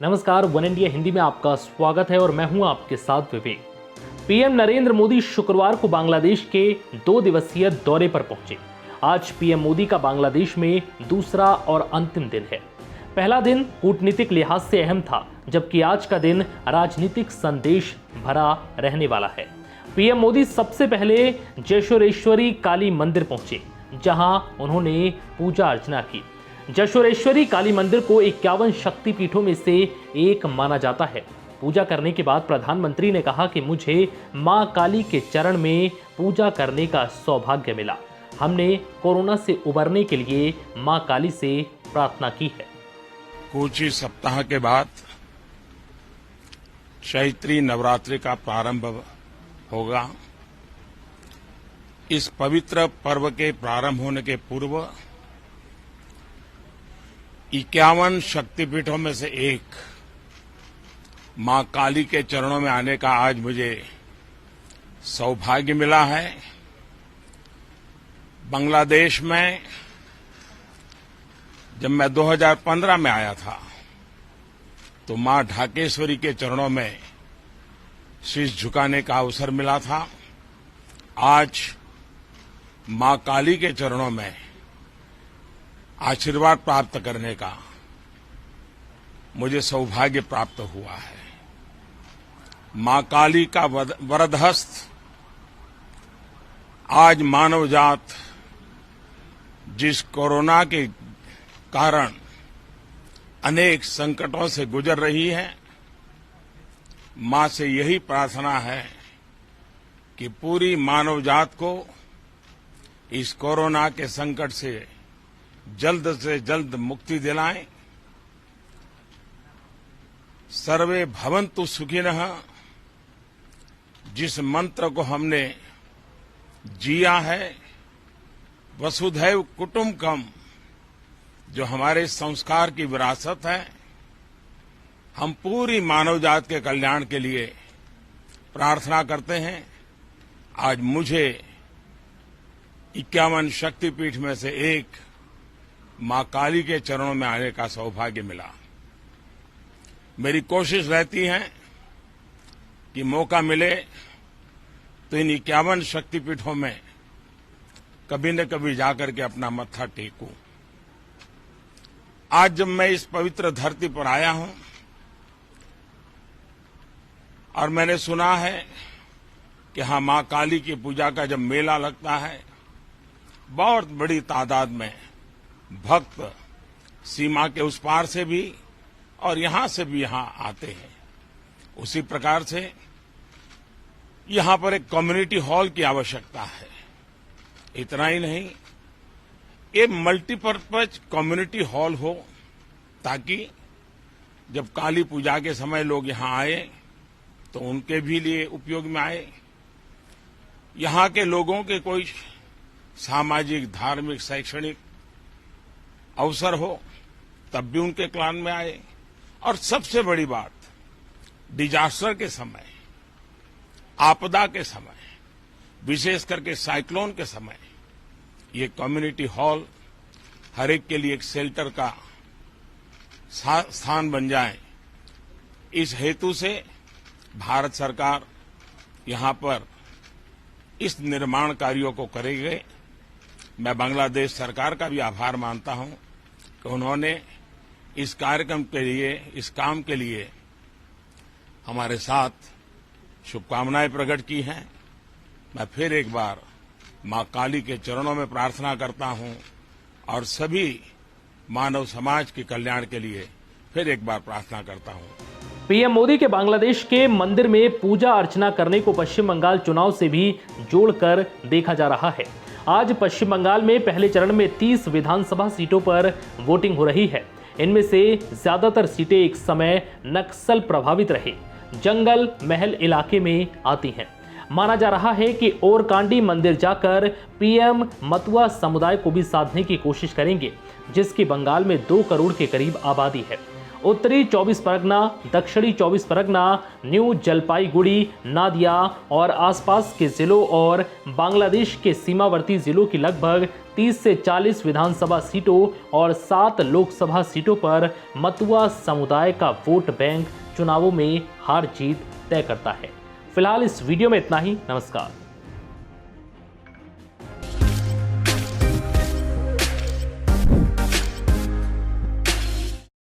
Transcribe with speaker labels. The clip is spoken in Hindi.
Speaker 1: नमस्कार, वन इंडिया हिंदी में आपका स्वागत है और मैं हूं आपके साथ विवेक। पीएम नरेंद्र मोदी शुक्रवार को बांग्लादेश के 2 दिवसीय दौरे पर पहुंचे। आज पीएम मोदी का बांग्लादेश में दूसरा और अंतिम दिन है। पहला दिन कूटनीतिक लिहाज से अहम था, जबकि आज का दिन राजनीतिक संदेश भरा रहने वाला है। पीएम मोदी सबसे पहले जशोरेश्वरी काली मंदिर पहुंचे, जहां उन्होंने पूजा अर्चना की। जशोरेश्वरी काली मंदिर को 51 शक्तिपीठों में से एक माना जाता है। पूजा करने के बाद प्रधानमंत्री ने कहा कि मुझे मां काली के चरण में पूजा करने का सौभाग्य मिला। हमने कोरोना से उबरने के लिए मां काली से प्रार्थना की है।
Speaker 2: कुछ ही सप्ताह के बाद चैत्री नवरात्रि का प्रारंभ होगा। इस पवित्र पर्व के प्रारंभ होने के पूर्व 51 शक्तिपीठों में से एक मां काली के चरणों में आने का आज मुझे सौभाग्य मिला है। बांग्लादेश में जब मैं 2015 में आया था तो मां ढाकेश्वरी के चरणों में शीश झुकाने का अवसर मिला था। आज मां काली के चरणों में आशीर्वाद प्राप्त करने का मुझे सौभाग्य प्राप्त हुआ है। मां काली का वरदहस्त आज मानव जात जिस कोरोना के कारण अनेक संकटों से गुजर रही है, मां से यही प्रार्थना है कि पूरी मानव जात को इस कोरोना के संकट से जल्द मुक्ति दिलाएं। सर्वे भवन्तु सुखिनः जिस मंत्र को हमने जिया है, वसुधैव कुटुम्बकम, जो हमारे संस्कार की विरासत है, हम पूरी मानव जात के कल्याण के लिए प्रार्थना करते हैं। आज मुझे 51 शक्तिपीठ में से एक मां काली के चरणों में आने का सौभाग्य मिला। मेरी कोशिश रहती है कि मौका मिले तो इन 51 शक्तिपीठों में कभी न कभी जाकर के अपना मत्था टेकूं। आज जब मैं इस पवित्र धरती पर आया हूं और मैंने सुना है कि हां, मां काली की पूजा का जब मेला लगता है, बहुत बड़ी तादाद में भक्त सीमा के उस पार से भी और यहां से भी यहां आते हैं। उसी प्रकार से यहां पर एक कम्युनिटी हॉल की आवश्यकता है। इतना ही नहीं, ये मल्टीपर्पज कम्युनिटी हॉल हो, ताकि जब काली पूजा के समय लोग यहां आए तो उनके भी लिए उपयोग में आए। यहां के लोगों के कोई सामाजिक, धार्मिक, शैक्षणिक अवसर हो तब भी उनके क्लान में आए। और सबसे बड़ी बात, डिजास्टर के समय, आपदा के समय, विशेष करके साइक्लोन के समय, ये कम्युनिटी हॉल हर एक के लिए एक शेल्टर का स्थान बन जाए। इस हेतु से भारत सरकार यहां पर इस निर्माण कार्यों को करेगी। मैं बांग्लादेश सरकार का भी आभार मानता हूं कि उन्होंने इस कार्यक्रम के लिए, इस काम के लिए हमारे साथ शुभकामनाएं प्रकट की हैं। मैं फिर एक बार मां काली के चरणों में प्रार्थना करता हूं और सभी मानव समाज के कल्याण के लिए फिर एक बार प्रार्थना करता हूं।
Speaker 1: पीएम मोदी के बांग्लादेश के मंदिर में पूजा अर्चना करने को पश्चिम बंगाल चुनाव से भी जोड़कर देखा जा रहा है। आज पश्चिम बंगाल में पहले चरण में 30 विधानसभा सीटों पर वोटिंग हो रही है। इनमें से ज्यादातर सीटें एक समय नक्सल प्रभावित रहे जंगल महल इलाके में आती हैं। माना जा रहा है कि ओरकांडी मंदिर जाकर पीएम मतुआ समुदाय को भी साधने की कोशिश करेंगे, जिसकी बंगाल में 2 करोड़ के करीब आबादी है। उत्तरी 24 परगना, दक्षिणी 24 परगना, न्यू जलपाईगुड़ी, नादिया और आसपास के जिलों और बांग्लादेश के सीमावर्ती जिलों की लगभग 30 से 40 विधानसभा सीटों और 7 लोकसभा सीटों पर मतुआ समुदाय का वोट बैंक चुनावों में हार जीत तय करता है। फिलहाल इस वीडियो में इतना ही। नमस्कार।